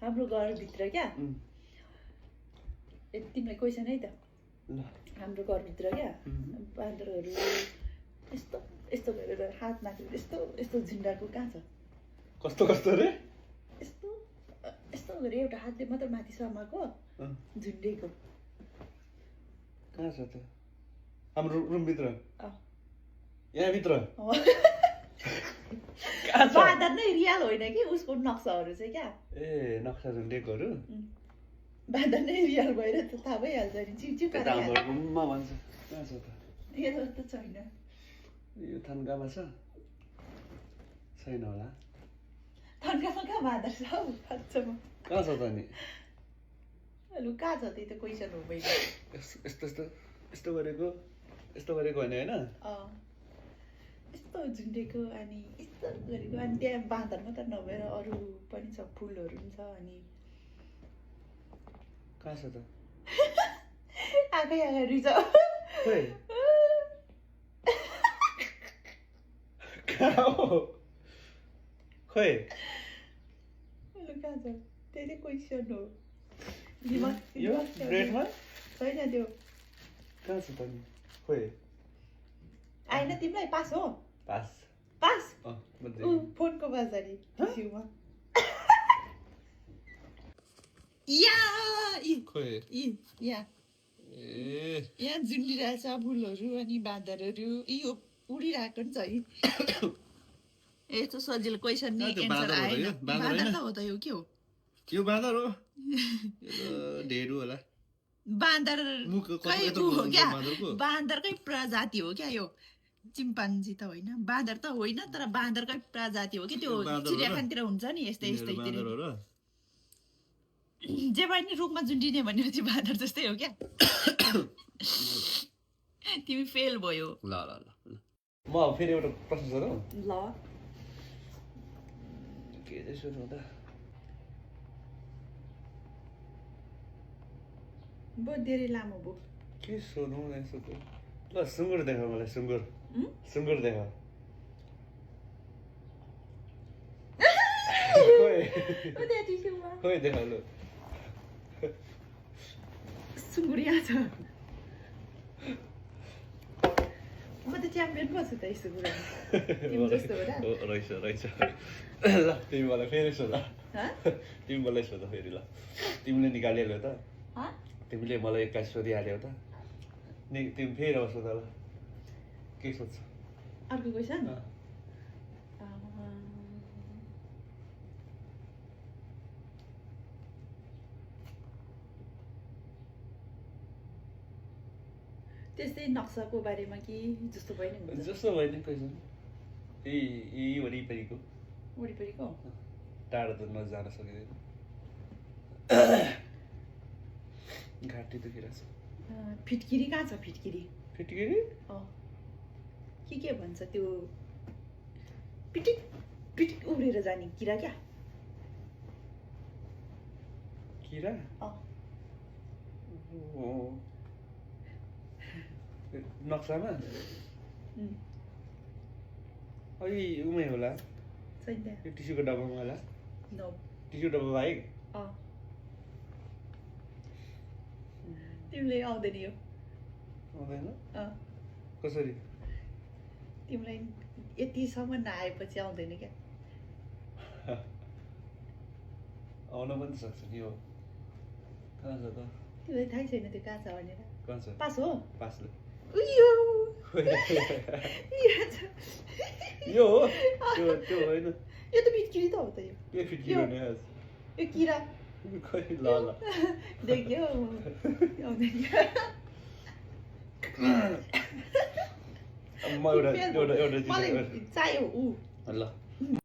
हाम्रो घरभित्र क्या तिमीलाई क्वेसन है त हाम्रो घरभित्र क्या बाँदरहरू यस्तो यस्तो गरेर हात नाखेर यस्तो यस्तो झुन्डाको कहाँ छ कस्तो कस्तो रे यस्तो यस्तो गरे एउटा हातले मात्र माथि समाको झुन्डेको कहाँ छ त हाम्रो रुमभित्र यहाँभित्र बाँदर नै रियल होइन कि उसको नक्साहरू चाहिँ क्या ए नक्सा झुन्डेकोहरू बाँदर नै रियल भएर त थाहा भइहाल्छ नि चिउचिउ हाम्रो रुममा भन्छ कहाँ छ त यो त छैन यो थन्कामा छ छैन होला थन्कामा कहाँ बाँदर छ हौ खाँचोमा कहाँ छ त नि लु कहाँ छ त्यही त क्वेसन हो मैले यस्तो यस्तो यस्तो गरेको होइन होइन यस्तो झुन्डेको अनि यस्तो गरेको अनि त्यहाँ बाँदर मात्र नभएर अरू पनि छ फुलहरू पनि छ अनि कहाँ छ त आँखै अगाडि छ खोइ कहाँ हो खोइ लु कहाँ छ त्यही त क्वेसन हो यो ब्रेडमा छैन त्यो कहाँ छ त नि खोइ आएन तिमीलाई पास हो पास पास मध्य फोनको बाजारी टिस्युमा या खोइ यहाँ यहाँ झुन्डिरहेछ फुलहरू अनि बाँदरहरू यो उडिरहेको नि छ है यस्तो सजिलो क्वेसन नि एन्सर आएन बाँदर त हो त यो के हो यो बाँदर हो ढेडु होला बाँदर क्या बाँदरकै प्रजाति हो क्या यो चिम्पान्जी त होइन बाँदर त होइन तर बाँदरकै प्रजाति हो कि त्यो चिडियाखानातिर हुन्छ नि यस्तै यस्तैतिर जे भए नि रुखमा झुन्डिने भनेपछि बाँदर जस्तै हो क्या तिमी फेल भयो ल ल ल म फेरि एउटा प्रश्न सोधौँ ल के चाहिँ सोधौँ त बहुत धेरै लामो भयो के सोधौँ यसो त ल सुँगुर देखाऊ मलाई सुँगुर सुँगुर देखाऊ खोइ देखाऊ ल सुँगुर यहाँ छ म त च्याम्पियन बस्छु त यस्तो कुरा रहेछ रहेछ ल तिमी मलाई फेरि सोध तिमी मलाई सोध फेरि ल तिमीले निकालिहाल्यो त तिमीले मलाई 21 सोधिहाल्यौ त तिमी फेरि अब सोध ल के सोध्छ अर्को क्वेसन त्यस्तै नक्साको बारेमा कि जस्तो भयो नि जस्तो भयो नि क्वेसन यी वरिपरिको वरिपरिको टाढो त नजान सकिँदैन घाँटी दुखिरहेछ फिटकिरी कहाँ छ फिटकिरी फिटकिरी के भन्छ त्यो पिटिक पिटिक उब्रेर जाने किरा क्या किरा नक्सामा अलि उमै होला छैन यो टिस्युको डब्बामा होला नो टिस्यु डब्बा बाहेक तिमीलाई आउँदैन यो आउँदैन कसरी तिमीलाई यतिसम्म नआएपछि आउँदैन क्या आउन पनि सक्छ नि हो कहाँ छ त तिमीलाई थाहै छैन त्यो कहाँ छ भनेर कहाँ छ पास हो पास ल उयो यो हो त्यो होइन यो त फिटकिरी त हो त यो के फिटकिरी हुने यो किरा खै ल ल देख्यो आउँदैन म एउटा मलाई चाहियो ल